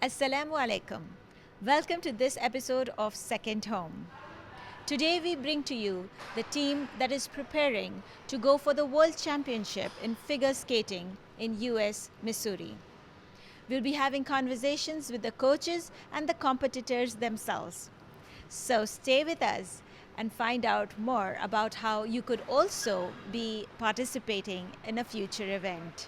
Assalamu alaikum. Welcome to this episode of Second Home. Today we bring to you the team that is preparing to go for the World Championship in figure skating in US, Missouri. We'll be having conversations with the coaches and the competitors themselves. So stay with us and find out more about how you could also be participating in a future event.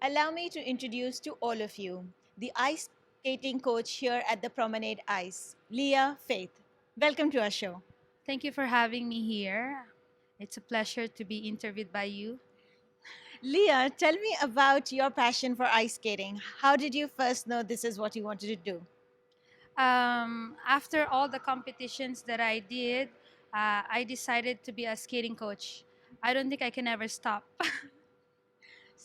Allow me to introduce to all of you the ice skating coach here at the Promenade Ice, Leah Faith. Welcome to our show. Thank you for having me here. It's a pleasure to be interviewed by you. Leah, tell me about your passion for ice skating. How did you first know this is what you wanted to do? After all the competitions that I did, I decided to be a skating coach. I don't think I can ever stop.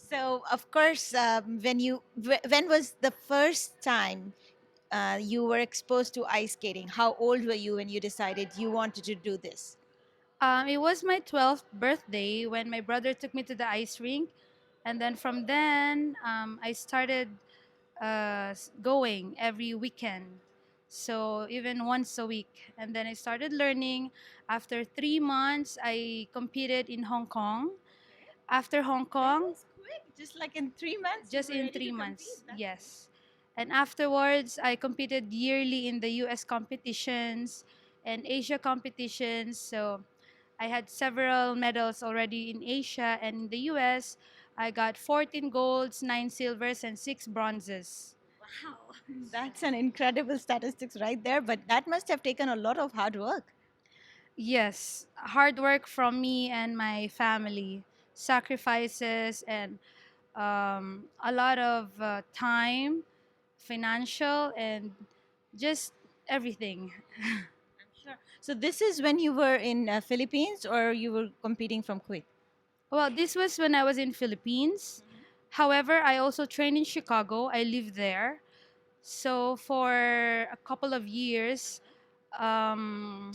So, of course, when was the first time you were exposed to ice skating? How old were you when you decided you wanted to do this? It was my 12th birthday when my brother took me to the ice rink. And then from then, I started going every weekend. So even once a week. And then I started learning. After 3 months, I competed in Hong Kong. After Hong Kong, Quick, just like in 3 months. just in 3 months, yes. And afterwards, I competed yearly in the US competitions and Asia competitions. So I had several medals already in Asia, and in the US, I got 14 golds, 9 silvers, and 6 bronzes. Wow, that's an incredible statistics right there. But that must have taken a lot of hard work. Yes, hard work from me and my family, sacrifices, and a lot of time, financial, and just everything. I'm sure. So this is when you were in Philippines, or you were competing from Kuwait? Well, this was when I was in Philippines. However, I also trained in Chicago. I lived there. So for a couple of years, um,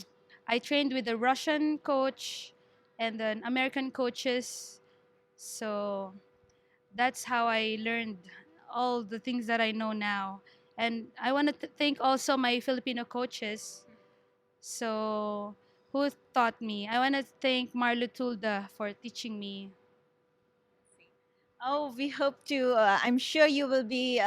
I trained with a Russian coach and then American coaches. So that's how I learned all the things that I know now. And I want to thank also my Filipino coaches. So who taught me? I want to thank Marlo Tulda for teaching me. Oh, we hope to. I'm sure you will be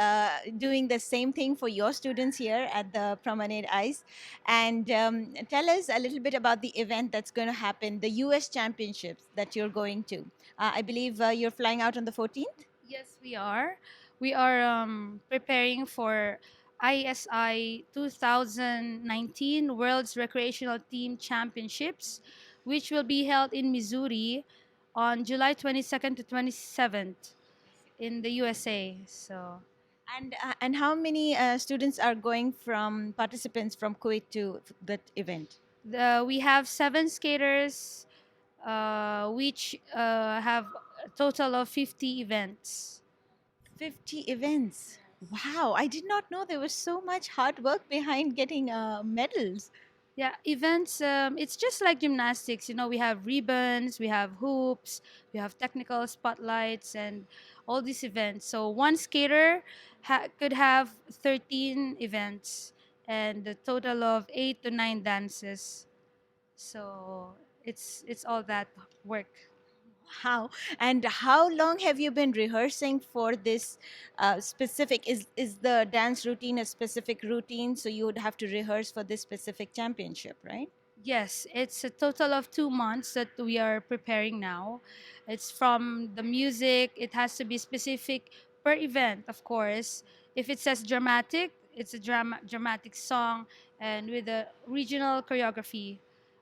doing the same thing for your students here at the Promenade Ice. And tell us a little bit about the event that's going to happen, the US Championships that you're going to. I believe you're flying out on the 14th? Yes, we are. We are preparing for ISI 2019 World's Recreational Team Championships, which will be held in Missouri on July 22nd to 27th in the USA. So, And how many students are going from participants from Kuwait to that event? we have 7 skaters, which have a total of 50 events. 50 events. Wow, I did not know there was so much hard work behind getting medals. Yeah, events, it's just like gymnastics. We have ribbons, we have hoops, we have technical spotlights, and all these events. So one skater could have 13 events and a total of 8 to 9 dances. So it's all that work. How and how long have you been rehearsing for this specific? Is the dance routine a specific routine? So you would have to rehearse for this specific championship, right? Yes, it's a total of 2 months that we are preparing now. It's from the music, it has to be specific per event, of course. If it says dramatic, it's a dramatic song and with a regional choreography.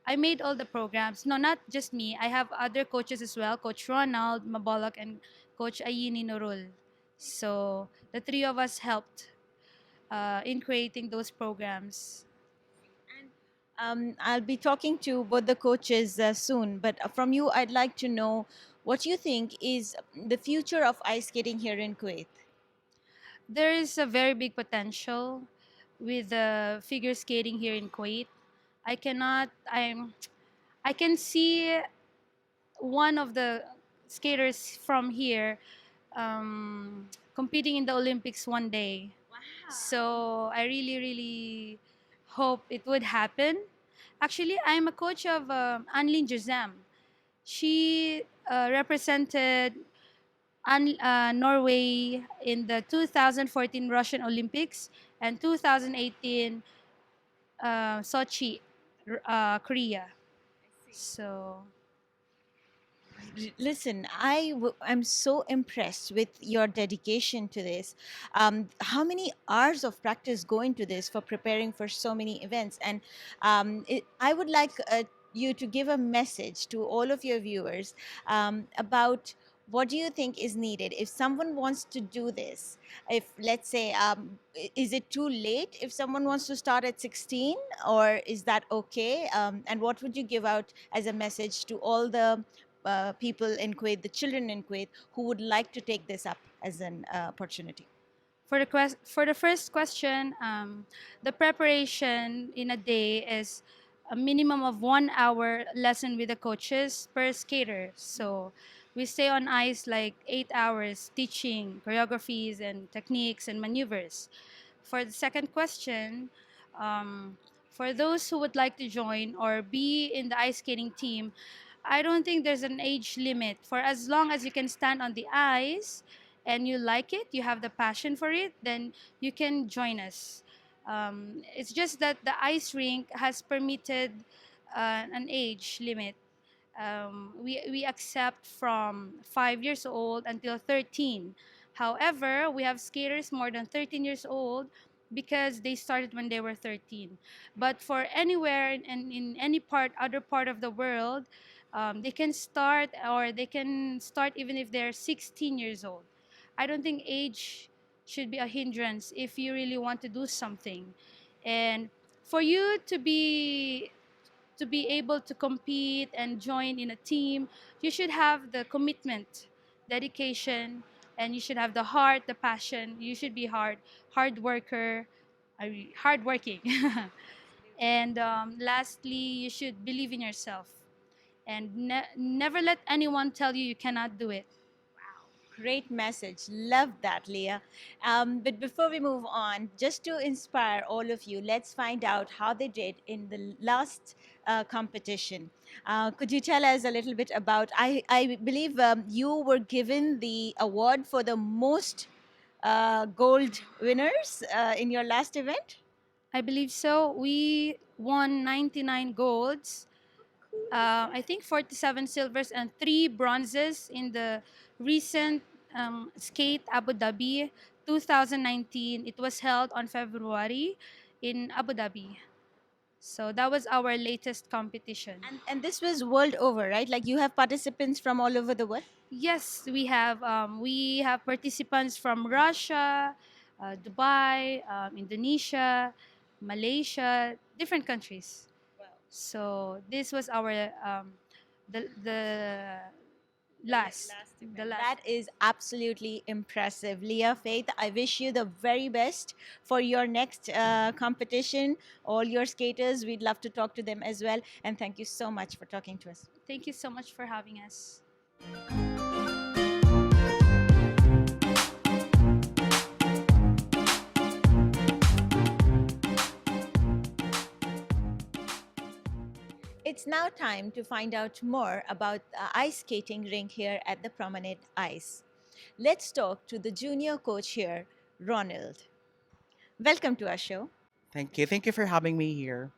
I made all the programs. No, not just me. I have other coaches as well, Coach Ronald Mabolak and Coach Ayini Norul. So the three of us helped in creating those programs. I'll be talking to both the coaches soon, but from you, I'd like to know what you think is the future of ice skating here in Kuwait. There is a very big potential with the figure skating here in Kuwait. I cannot. I can see one of the skaters from here competing in the Olympics one day. So I really, really hope it would happen. Actually, I'm a coach of Anlin Jazam. She represented Norway in the 2014 Russian Olympics and 2018 Sochi, Korea. So Listen, I'm so impressed with your dedication to this. How many hours of practice go into this for preparing for so many events? And I would like you to give a message to all of your viewers about what do you think is needed if someone wants to do this. If, let's say, is it too late if someone wants to start at 16, or is that okay? And what would you give out as a message to all the people in Kuwait, the children in Kuwait, who would like to take this up as an opportunity? for the first question, the preparation in a day is a minimum of 1 hour lesson with the coaches per skater. So we stay on ice like 8 hours teaching choreographies and techniques and maneuvers. For the second question, um, for those who would like to join or be in the ice skating team, I don't think there's an age limit. For as long as you can stand on the ice and you like it, you have the passion for it, then you can join us. It's just that the ice rink has permitted an age limit. We accept from 5 years old until 13. However, we have skaters more than 13 years old because they started when they were 13. But for anywhere in any other part of the world, they can start, or they can start even if they're 16 years old. I don't think age should be a hindrance if you really want to do something. And for you to be able to compete and join in a team, you should have the commitment, dedication, and you should have the heart, the passion. You should be hard worker, hard working. And lastly, you should believe in yourself and never let anyone tell you you cannot do it. Great message. Love that, Leah. But before we move on, just to inspire all of you, let's find out how they did in the last competition. Could you tell us a little bit about? I believe you were given the award for the most gold winners in your last event. I believe so. We won 99 golds, I think 47 silvers and 3 bronzes in the recent Skate Abu Dhabi 2019. It was held on February in Abu Dhabi. So that was our latest competition. And this was world over, right? Like you have participants from all over the world. Yes, we have participants from Russia, Dubai, Indonesia, Malaysia, different countries. So this was our the Last. The last. That is absolutely impressive. Leah Faith, I wish you the very best for your next competition. All your skaters, we'd love to talk to them as well. And thank you so much for talking to us. Thank you so much for having us. It's now time to find out more about the ice skating rink here at the Promenade Ice. Let's talk to the junior coach here, Ronald. Welcome to our show. Thank you. Thank you for having me here.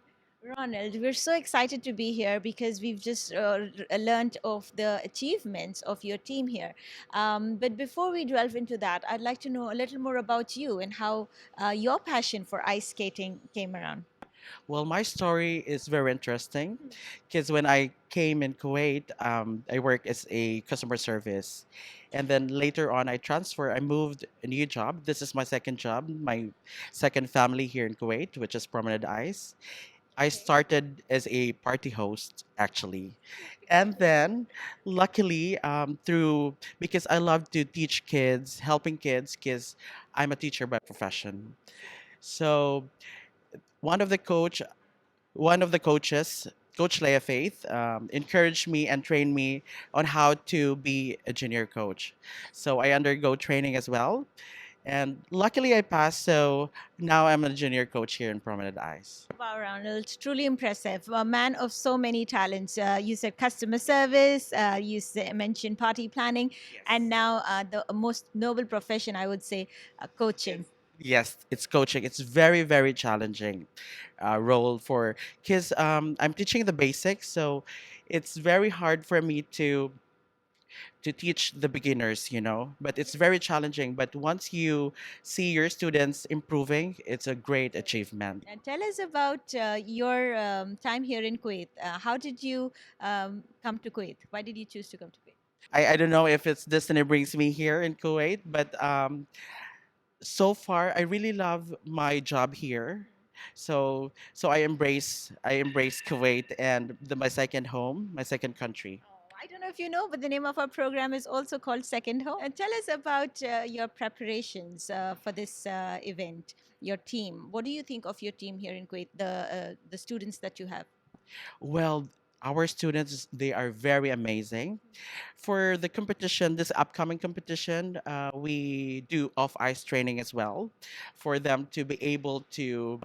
Ronald, we're so excited to be here because we've just learned of the achievements of your team here. But before we delve into that, I'd like to know a little more about you and how your passion for ice skating came around. Well, my story is very interesting because when I came in Kuwait, I worked as a customer service. And then later on, I moved a new job. This is my second job, my second family here in Kuwait, which is Promenade Ice. I started as a party host, actually. And then, luckily, because I love to teach kids, helping kids, because I'm a teacher by profession. So, one of the coach one of the coaches, Coach Leia Faith, encouraged me and trained me on how to be a junior coach. So I undergo training as well. And luckily I passed, so now I'm a junior coach here in Promenade Ice. Wow, Ronald, truly impressive. A man of so many talents. You said customer service, mentioned party planning, and now the most noble profession, I would say, coaching. Yes, it's coaching. It's very, very challenging role for because I'm teaching the basics, so it's very hard for me to teach the beginners, but it's very challenging. But once you see your students improving, it's a great achievement. And tell us about your time here in Kuwait. How did you come to Kuwait? Why did you choose to come to Kuwait? I don't know if it's destiny brings me here in Kuwait, but so far I really love my job here. So I embrace Kuwait and my second home, my second country. I don't know if you know, but the name of our program is also called Second Home. And tell us about your preparations for this event, your team. What do you think of your team here in Kuwait, the students that you have? Well, our students, they are very amazing. For the competition, this upcoming competition, we do off ice training as well for them to be able to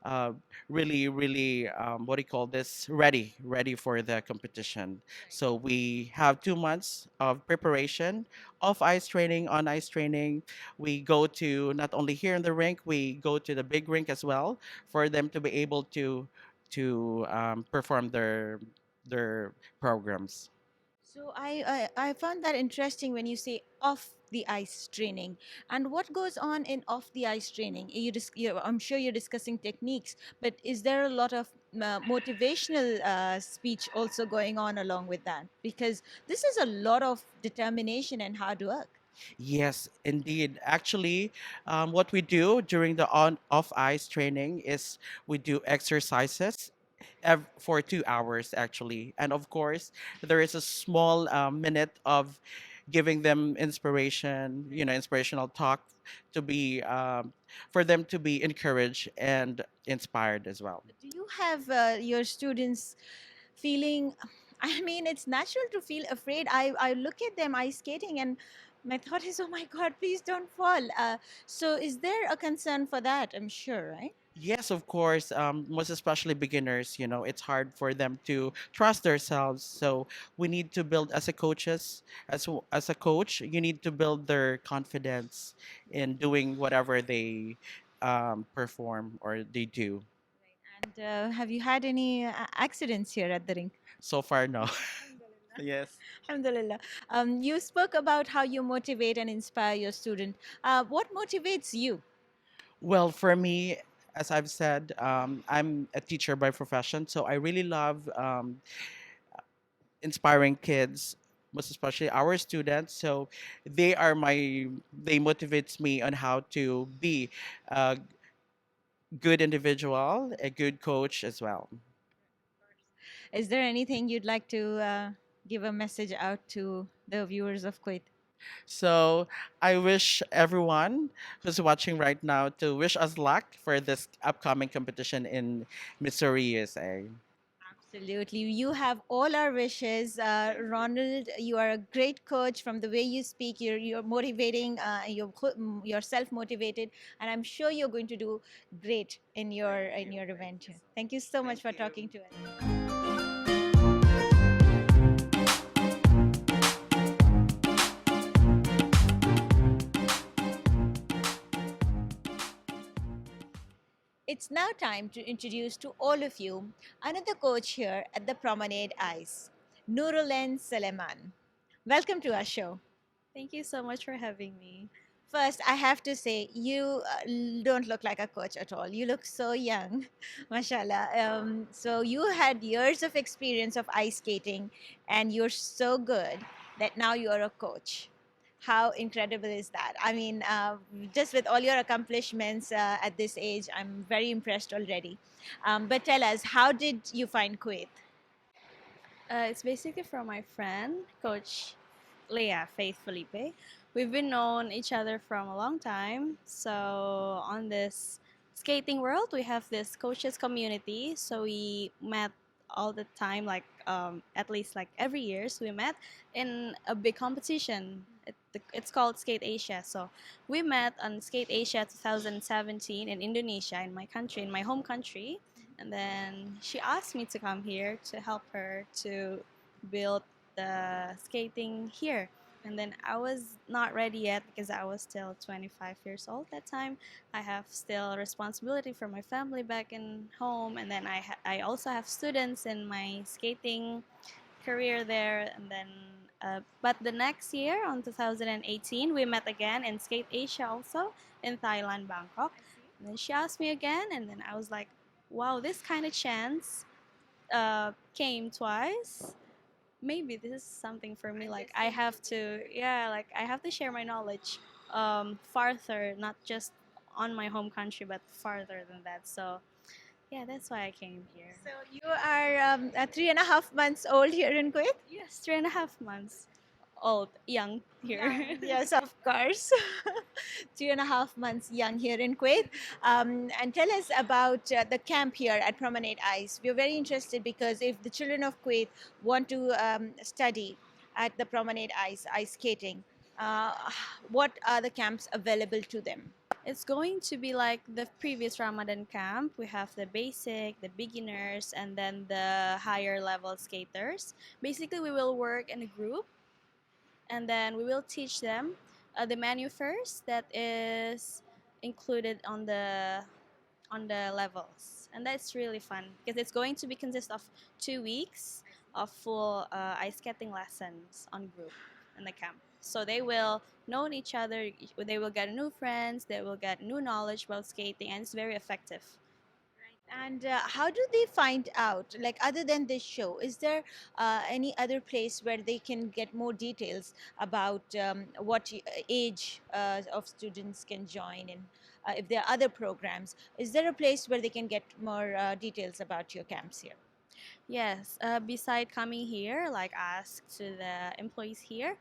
uh, really, really, what do you call this? Ready for the competition. So we have 2 months of preparation, off ice training, on ice training. We go to not only here in the rink, we go to the big rink as well for them to be able to perform their programs. So I found that interesting when you say off the ice training. And what goes on in off the ice training? I'm sure you're discussing techniques, but is there a lot of motivational speech also going on along with that? Because this is a lot of determination and hard work. Yes, indeed. Actually, what we do during the on off ice training is we do exercises for 2 hours actually, and of course there is a small minute of giving them inspiration, inspirational talk to be for them to be encouraged and inspired as well. Do you have your students feeling? I mean, it's natural to feel afraid. I look at them ice skating and my thought is, oh my God, please don't fall. So, is there a concern for that? I'm sure, right? Yes, of course. Most especially beginners, it's hard for them to trust themselves. So we need to build as a coaches, as a coach, you need to build their confidence in doing whatever they perform or they do. And have you had any accidents here at the rink? So far, no. Yes. Alhamdulillah. You spoke about how you motivate and inspire your student. What motivates you? Well, for me, as I've said, I'm a teacher by profession, so I really love inspiring kids, most especially our students. So they motivates me on how to be a good individual, a good coach as well. Is there anything you'd like to give a message out to? the viewers of Kuwait? So I wish everyone who's watching right now to wish us luck for this upcoming competition in Missouri, USA. Absolutely. You have all our wishes. Ronald, you are a great coach from the way you speak. You're motivating, you're self-motivated, and I'm sure you're going to do great in your event. Thank you so much for talking to us. It's now time to introduce to all of you another coach here at the Promenade Ice, Nurulen Seleman. Welcome to our show. Thank you so much for having me. First, I have to say, you don't look like a coach at all. You look so young, mashallah. So, you had years of experience of ice skating, and you're so good that now you're a coach. How incredible is that? I mean, just with all your accomplishments at this age, I'm very impressed already. But tell us, how did you find Kuwait? It's basically from my friend, Coach Leah Faith Felipe. We've been known each other from a long time. So on this skating world, we have this coaches community. So we met all the time, like at least like every year. So we met in a big competition. It's called Skate Asia. So we met on Skate Asia 2017 in Indonesia, in my country, in my home country. And then she asked me to come here to help her to build the skating here. And then I was not ready yet because I was still 25 years old that time. I have still responsibility for my family back in home, and then I also have students in my skating career there. And then, but the next year, on 2018, we met again in Skate Asia also in Thailand, Bangkok. And then she asked me again, and then I was like, wow, this kind of chance came twice. Maybe this is something for me. Like I have to, yeah, like I have to share my knowledge farther, not just on my home country, but farther than that. So yeah, that's why I came here. So, you are 3.5 months old here in Kuwait? Yes, 3.5 months old, young here. Young, yes, of course. 3.5 months young here in Kuwait. And tell us about the camp here at Promenade Ice. We're very interested because if the children of Kuwait want to study at the Promenade Ice, ice skating, uh, what are the camps available to them? It's going to be like the previous Ramadan camp. We have the basic, the beginners, and then the higher level skaters. Basically, we will work in a group, and then we will teach them the menu first that is included on the levels, and that's really fun because it's going to be consist of 2 weeks of full ice skating lessons on group in the camp. So they will know each other, they will get new friends, they will get new knowledge about skating, and it's very effective. And how do they find out? Like, other than this show, is there any other place where they can get more details about what age of students can join, and if there are other programs? Is there a place where they can get more details about your camps here? Yes, beside coming here, like ask to the employees here,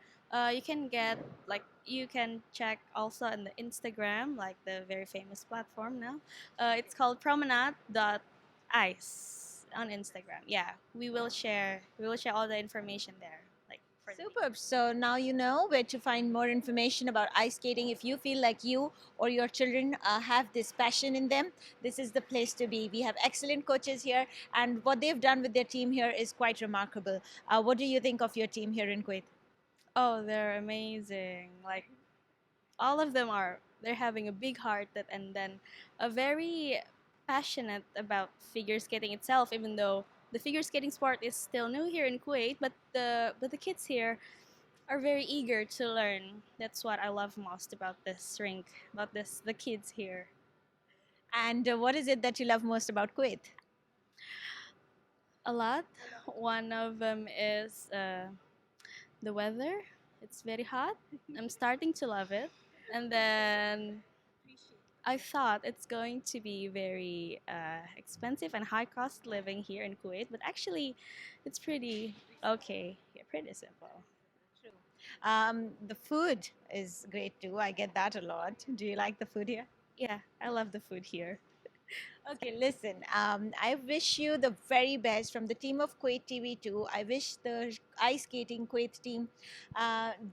you can get like you can check also on the Instagram, like the very famous platform now. It's called Promenade.ice on Instagram. Yeah, we will share all the information there, like for the Superb. So now you know where to find more information about ice skating. If you feel like you or your children have this passion in them, this is the place to be. We have excellent coaches here, and what they've done with their team here is quite remarkable. What do you think of your team here in Kuwait? Oh, they're amazing. Like all of them are. They're having a big heart that, and then a very passionate about figure skating itself. Even though the figure skating sport is still new here in Kuwait, but the kids here are very eager to learn. That's what I love most about this rink, about this the kids here. And what is it that you love most about Kuwait? A lot. One of them is the weather. It's very hot. I'm starting to love it. And then I thought it's going to be very expensive and high cost living here in Kuwait, but actually, it's pretty okay. Yeah, pretty simple. True. The food is great too. I get that a lot. Do you like the food here? Yeah, I love the food here. Okay, listen. I wish you the very best from the team of Kuwait TV2. I wish the ice skating Kuwait team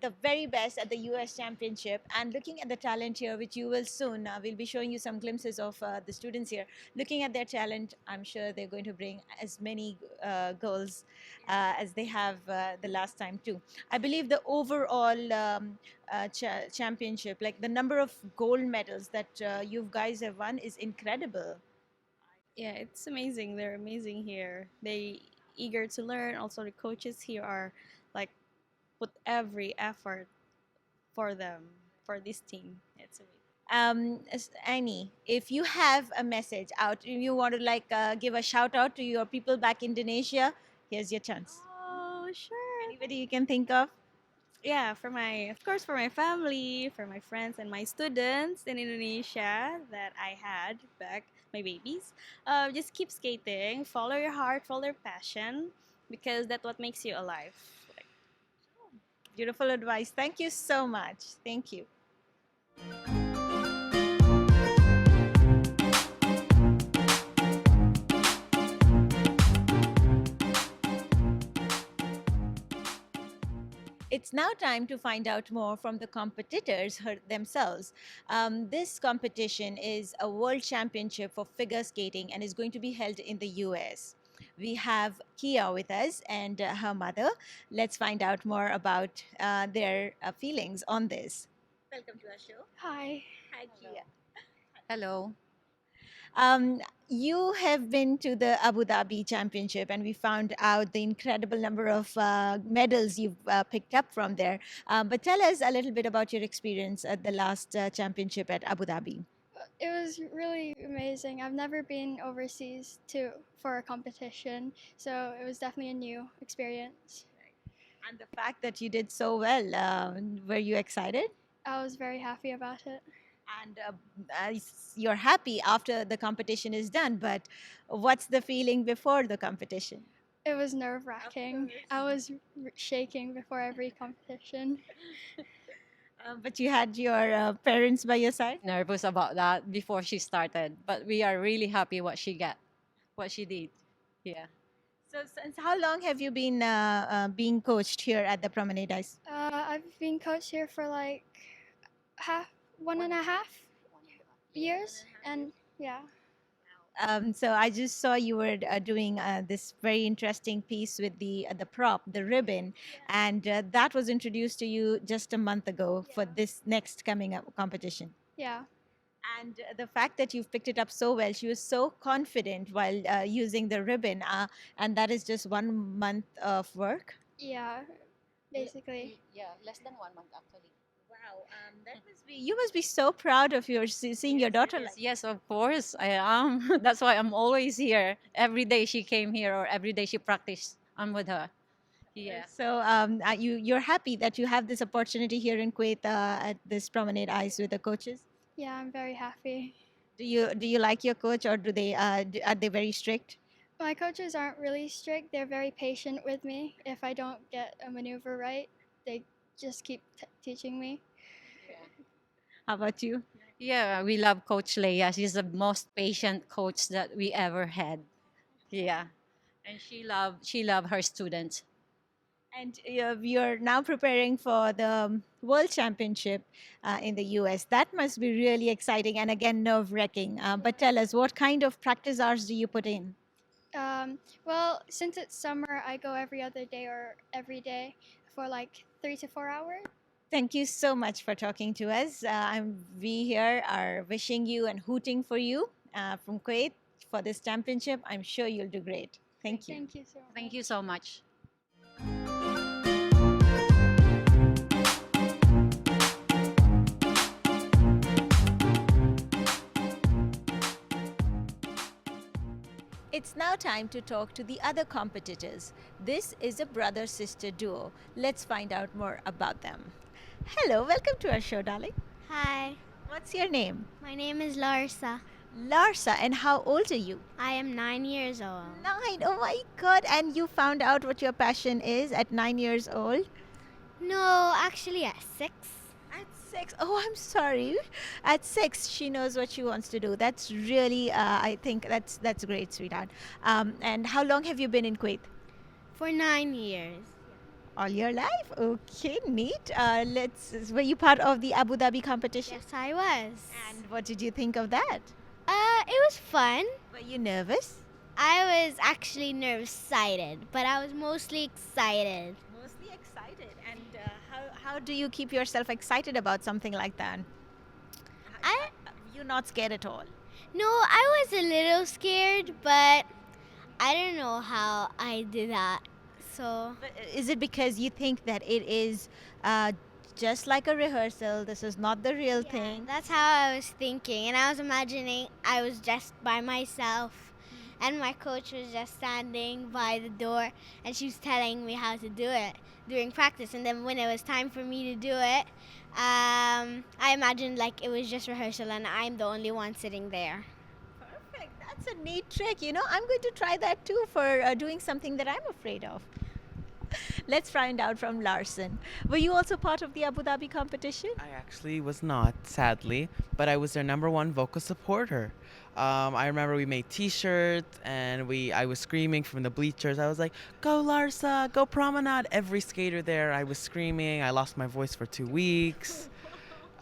the very best at the US Championship. And looking at the talent here, which you will soon, we'll be showing you some glimpses of the students here. Looking at their talent, I'm sure they're going to bring as many goals as they have the last time too. I believe the overall championship, like the number of gold medals that you guys have won, is incredible. Yeah, it's amazing. They're amazing here. They eager to learn. Also, the coaches here are like put every effort for them for this team. It's amazing. Annie, if you have a message out, if you want to like give a shout out to your people back in Indonesia, here's your chance. Oh, sure. Anybody you can think of? Yeah, for my, of course, for my family, for my friends, and my students in Indonesia that I had back, my babies. Just keep skating, follow your heart, follow your passion, because that's what makes you alive. Beautiful advice. Thank you so much. Thank you. It's now time to find out more from the competitors themselves. This competition is a world championship for figure skating and is going to be held in the US. We have Kia with us and her mother. Let's find out more about their feelings on this. Welcome to our show. Hi. Hi, Kia. Hello. You have been to the Abu Dhabi Championship, and we found out the incredible number of medals you've picked up from there. But tell us a little bit about your experience at the last championship at Abu Dhabi. It was really amazing. I've never been overseas for a competition, so it was definitely a new experience. And the fact that you did so well, were you excited? I was very happy about it. And you're happy after the competition is done, but what's the feeling before the competition? It was nerve-wracking. I was shaking before every competition. But you had your parents by your side? Nervous about that before she started, but we are really happy what she did. Yeah. So, since how long have you been being coached here at the Promenade Ice? I've been coached here for like 1.5 years, and yeah. So I just saw you were doing this very interesting piece with the prop, the ribbon, and that was introduced to you just a month ago for this next coming up competition. Yeah. And the fact that you've picked it up so well, she was so confident while using the ribbon, and that is just 1 month of work. Yeah, basically. Yeah, less than 1 month actually. Wow, that must be, you must be so proud of your seeing your daughter like. Yes, of course I am. That's why I'm always here. Every day she came here or every day she practiced, I'm with her. Yeah. So you're happy that you have this opportunity here in Kuwait at this Promenade Ice with the coaches. Yeah, I'm very happy. Do you like your coach, or are they very strict? My coaches aren't really strict. They're very patient with me. If I don't get a maneuver right, they just keep teaching me. How about you? Yeah, we love Coach Leia. She's the most patient coach that we ever had. Yeah. And she love her students. And you're now preparing for the World Championship in the US. That must be really exciting and again nerve-wracking. But tell us, what kind of practice hours do you put in? Well, since it's summer, I go every other day or every day for like 3 to 4 hours. Thank you so much for talking to us. We here are wishing you and hooting for you from Kuwait for this championship. I'm sure you'll do great. Thank you. Thank you so much. Thank you so much. It's now time to talk to the other competitors. This is a brother-sister duo. Let's find out more about them. Hello, welcome to our show, darling. Hi, What's your name? my name is Larsa. Larsa, and how old are you? I am 9 years old. 9. Oh my God! And you found out what your passion is at 9 years old. No, actually at 6. At 6. Oh, I'm sorry. At 6, she knows what she wants to do. That's really, I think that's great, sweetheart. And how long have you been in Kuwait? For 9 years. All your life? Okay, neat. Were you part of the Abu Dhabi competition? Yes, I was. And what did you think of that? It was fun. Were you nervous? I was actually excited, but I was mostly excited. Mostly excited. And how do you keep yourself excited about something like that? I You're not scared at all. No, I was a little scared, but I don't know how I did that. So But is it because you think that it is just like a rehearsal? This is not the real thing. that's how I was thinking, and I was imagining I was just by myself, and my coach was just standing by the door, and she was telling me how to do it during practice. And then when it was time for me to do it, I imagined like it was just rehearsal, and I'm the only one sitting there. Perfect. That's a neat trick. You know, I'm going to try that too for doing something that I'm afraid of. Let's find out from Larson. Were you also part of the Abu Dhabi competition? I actually was not, sadly, but I was their number one vocal supporter. I remember we made T-shirts and I was screaming from the bleachers. I was like, "Go Larsa, go Promenade!" Every skater there, I was screaming. I lost my voice for 2 weeks.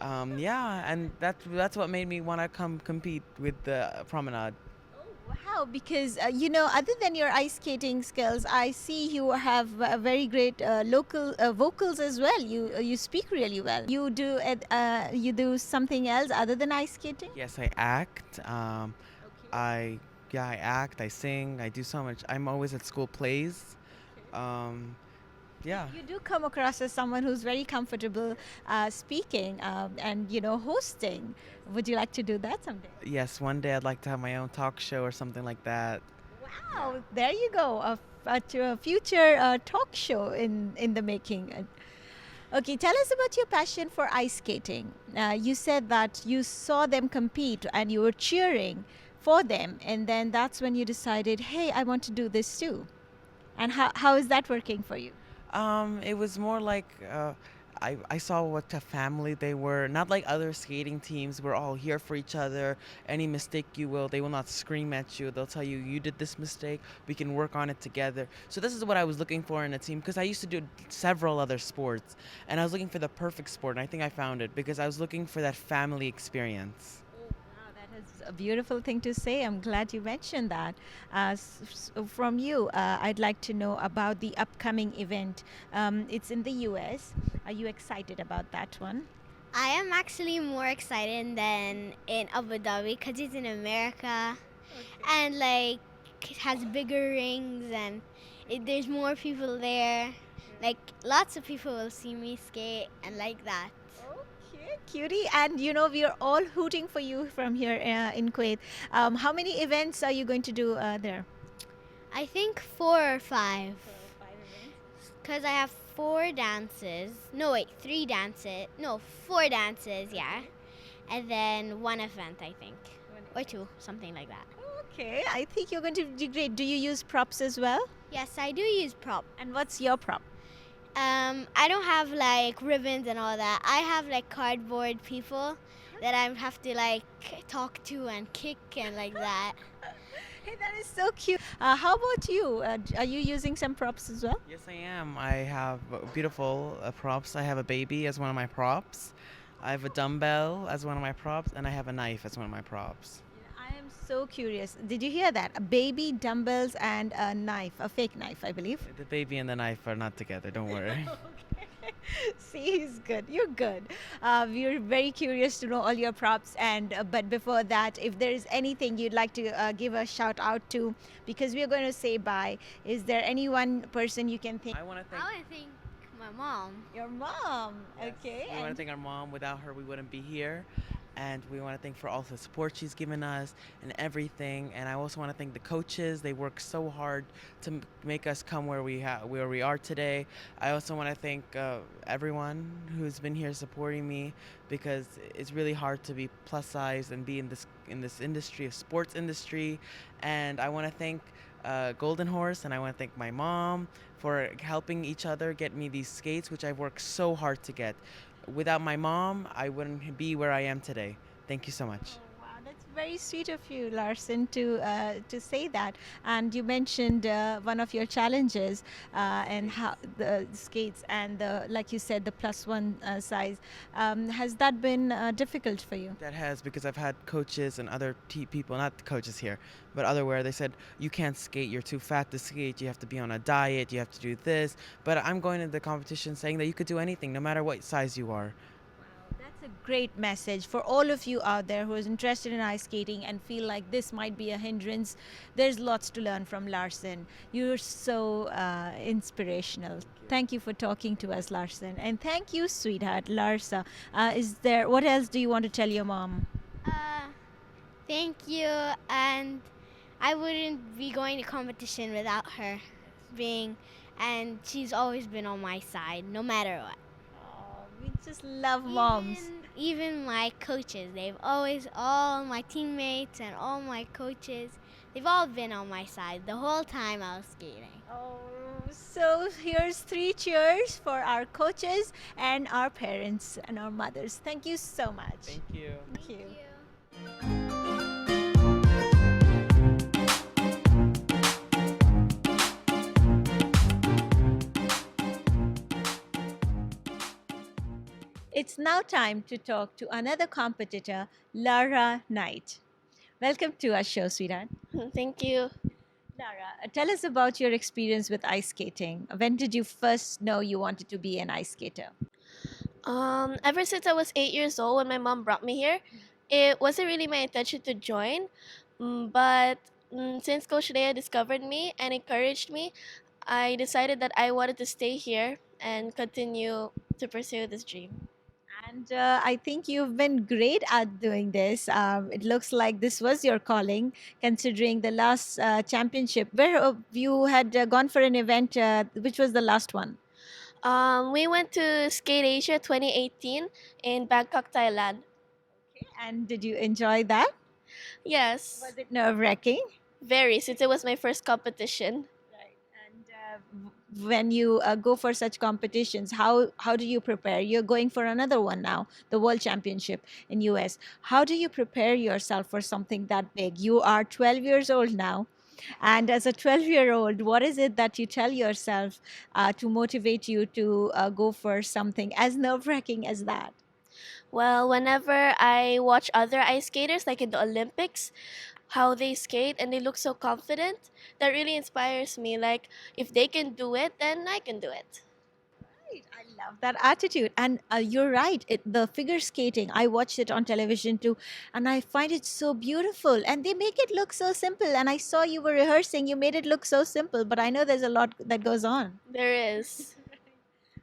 Yeah, and that's what made me want to come compete with the Promenade. Wow, because you know, other than your ice skating skills, I see you have very great local vocals as well. You speak really well. You do something else other than ice skating? Yes, I act. I act. I sing. I do so much. I'm always at school plays. Yeah. You do come across as someone who's very comfortable speaking and you know hosting. Would you like to do that someday? Yes, one day I'd like to have my own talk show or something like that. Wow, there you go. A future talk show in the making. Okay, tell us about your passion for ice skating. You said that you saw them compete and you were cheering for them, and then that's when you decided, hey, I want to do this too. And how is that working for you? It was more like I saw what a family they were. Not like other skating teams. We're all here for each other. Any mistake they will not scream at you. They'll tell you, you did this mistake. We can work on it together. So this is what I was looking for in a team, because I used to do several other sports, and I was looking for the perfect sport. And I think I found it because I was looking for that family experience. Wow, that is a beautiful thing to say. I'm glad you mentioned that. From you, I'd like to know about the upcoming event. It's in the US. Are you excited about that one? I am actually more excited than in Abu Dhabi because it's in America, and like it has bigger rings, and there's more people there. Like lots of people will see me skate and like that. Okay, cutie. And you know, we are all hooting for you from here in Kuwait. How many events are you going to do there? I think 4 or 5. Because I have 4 dances. No, wait, 3 dances. No, 4 dances, yeah. And then 1 event, I think. Or 2, something like that. Okay, I think you're going to do great. Do you use props as well? Yes, I do use prop. And what's your prop? I don't have like ribbons and all that. I have like cardboard people that I have to like talk to and kick and like that. Hey, that is so cute. How about you? Are you using some props as well? Yes, I am. I have beautiful props. I have a baby as one of my props. I have a dumbbell as one of my props, and I have a knife as one of my props. I am so curious. Did you hear that? A baby, dumbbells, and a knife, a fake knife, I believe. The baby and the knife are not together. Don't worry. See, he's good. You're good. We're very curious to know all your props. And but before that, if there is anything you'd like to give a shout out to, because we're going to say bye. Is there any one person you can think? I want to thank. I want to thank my mom. Your mom. Okay. We want to thank our mom. Without her, we wouldn't be here. And we want to thank for all the support she's given us and everything. And I also want to thank the coaches. They work so hard to make us come where we are today. I also want to thank everyone who's been here supporting me, because it's really hard to be plus size and be in this industry of sports industry. And I want to thank Golden Horse, and I want to thank my mom for helping each other get me these skates, which I've worked so hard to get. Without my mom, I wouldn't be where I am today. Thank you so much. Wow, that's very sweet of you, Larson, to say that. And you mentioned one of your challenges and how the skates and the, like you said, the +1 size. Has that been difficult for you? That has, because I've had coaches and other people, not coaches here, but otherwhere, they said, you can't skate, you're too fat to skate, you have to be on a diet, you have to do this. But I'm going to the competition saying that you could do anything, no matter what size you are. That's a great message for all of you out there who is interested in ice skating and feel like this might be a hindrance. There's lots to learn from Larson. You're so inspirational. Thank you for talking to us, Larson, and thank you, sweetheart, Larsa. Is there? What else do you want to tell your mom? Thank you, and I wouldn't be going to competition without her being, and she's always been on my side, no matter what. Oh, we just love moms. Even my coaches, they've always, all my teammates and all my coaches, they've all been on my side the whole time I was skating. Oh, so here's 3 cheers for our coaches and our parents and our mothers. Thank you so much. Thank you. Thank you. It's now time to talk to another competitor, Lara Knight. Welcome to our show, sweetheart. Thank you. Lara, tell us about your experience with ice skating. When did you first know you wanted to be an ice skater? Ever since I was 8 years old, when my mom brought me here, it wasn't really my intention to join, but since Coach Leia discovered me and encouraged me, I decided that I wanted to stay here and continue to pursue this dream. And I think you've been great at doing this. It looks like this was your calling, considering the last championship where you had gone for an event. Which was the last one? We went to Skate Asia 2018 in Bangkok, Thailand. And did you enjoy that? Yes, Was it nerve wracking? very, since it was my first competition. Right. And when you go for such competitions, how do you prepare? You're going for another one now, the World Championship in US. How do you prepare yourself for something that big? You are 12 years old now. And as a 12-year-old, what is it that you tell yourself to motivate you to go for something as nerve-wracking as that? Well, whenever I watch other ice skaters, like in the Olympics, how they skate and they look so confident, that really inspires me. Like, if they can do it, then I can do it. Right. I love that attitude. And you're right. The figure skating, I watched it on television too, and I find it so beautiful. And they make it look so simple. And I saw you were rehearsing, you made it look so simple, but I know there's a lot that goes on. There is.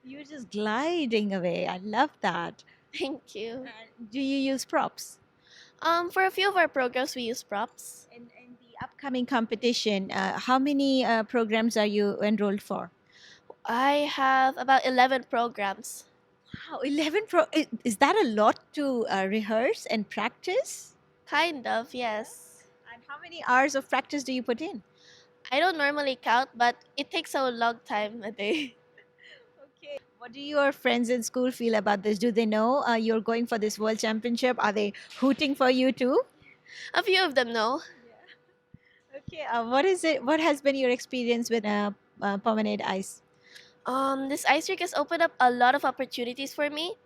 You're just gliding away. I love that. Thank you. Do you use props? For a few of our programs, we use props. In the upcoming competition, how many programs are you enrolled for? I have about 11 programs. Wow, 11 is that a lot to rehearse and practice? Kind of, yes. And how many hours of practice do you put in? I don't normally count, but it takes a long time a day. Okay. What do your friends in school feel about this? Do they know you're going for this world championship? Are they hooting for you too? A few of them know. Okay. What is it? What has been your experience with Promenade Ice? This ice rink has opened up a lot of opportunities for me,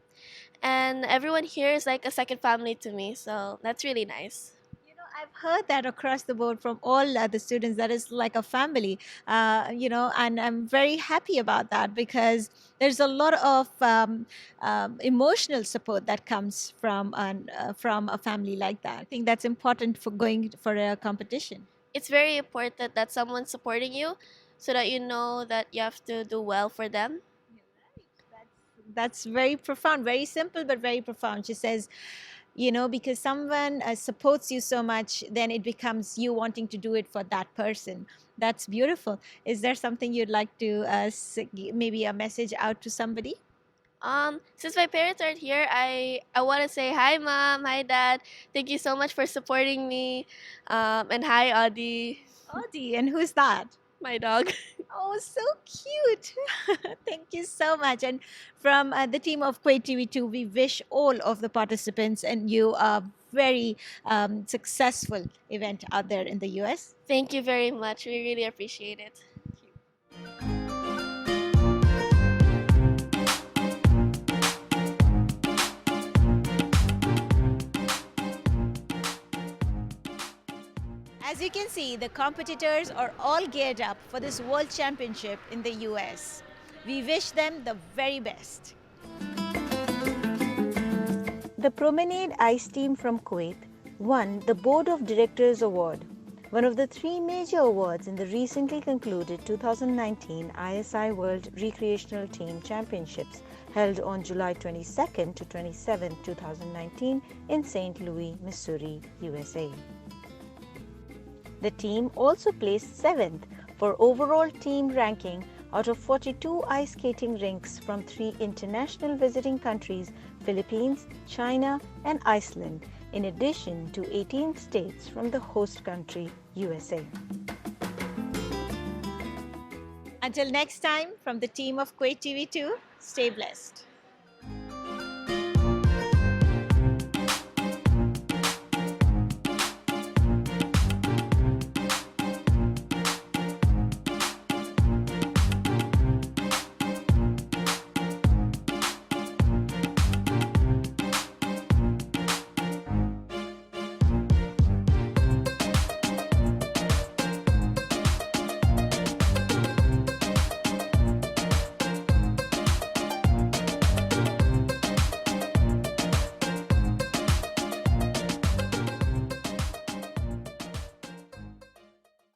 and everyone here is like a second family to me, so that's really nice. You know, I've heard that across the board from all the students that is like a family, and I'm very happy about that because there's a lot of emotional support that comes from a family like that. I think that's important for going for a competition. It's very important that someone's supporting you so that you know that you have to do well for them. That's very profound, very simple, but very profound. She says, because someone supports you so much, then it becomes you wanting to do it for that person. That's beautiful. Is there something you'd like to maybe a message out to somebody? Since my parents aren't here, I want to say hi, Mom, hi, Dad. Thank you so much for supporting me. And hi, Audie. Audie, and who's that? My dog. Oh, so cute. Thank you so much. And from the team of Kuwait TV2, we wish all of the participants and you a very successful event out there in the US. Thank you very much. We really appreciate it. As you can see, the competitors are all geared up for this World Championship in the US. We wish them the very best. The Promenade Ice team from Kuwait won the Board of Directors Award, one of the three major awards in the recently concluded 2019 ISI World Recreational Team Championships held on July 22nd to 27, 2019 in St. Louis, Missouri, USA. The team also placed 7th for overall team ranking out of 42 ice skating rinks from 3 international visiting countries, Philippines, China, and Iceland, in addition to 18 states from the host country, USA. Until next time, from the team of Kuwait TV2, stay blessed.